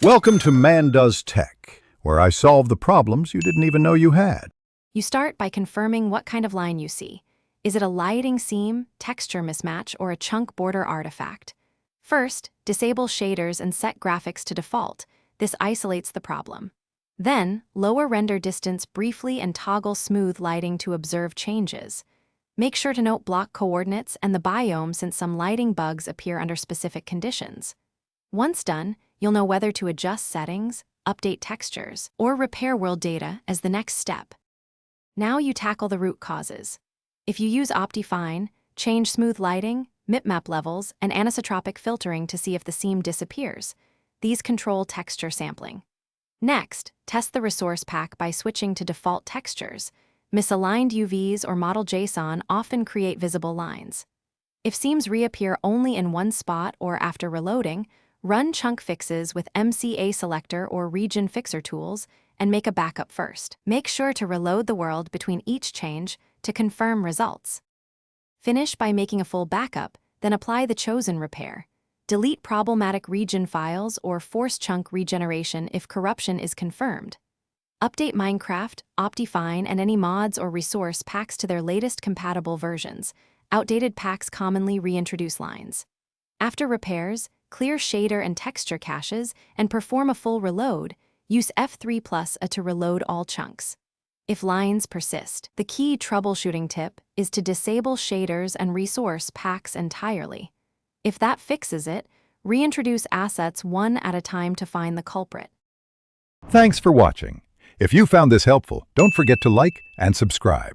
Welcome to Man Does Tech, where I solve the problems you didn't even know you had. You start by confirming what kind of line you see. Is it a lighting seam, texture mismatch, or a chunk border artifact? First, disable shaders and set graphics to default. This isolates the problem. Then, lower render distance briefly and toggle smooth lighting to observe changes. Make sure to note block coordinates and the biome since some lighting bugs appear under specific conditions. Once done, you'll know whether to adjust settings, update textures, or repair world data as the next step. Now you tackle the root causes. If you use Optifine, change smooth lighting, bitmap levels, and anisotropic filtering to see if the seam disappears. These control texture sampling. Next, test the resource pack by switching to default textures. Misaligned UVs or model JSON often create visible lines. If seams reappear only in one spot or after reloading, run chunk fixes with MCA selector or region fixer tools and make a backup first. Make sure to reload the world between each change to confirm results. Finish by making a full backup, then apply the chosen repair. Delete problematic region files or force chunk regeneration if corruption is confirmed. Update Minecraft, Optifine, and any mods or resource packs to their latest compatible versions. Outdated packs commonly reintroduce lines. After repairs, clear shader and texture caches and perform a full reload. Use F3+A to reload all chunks. If lines persist, the key troubleshooting tip is to disable shaders and resource packs entirely. If that fixes it, reintroduce assets one at a time to find the culprit. Thanks for watching. If you found this helpful, don't forget to like and subscribe.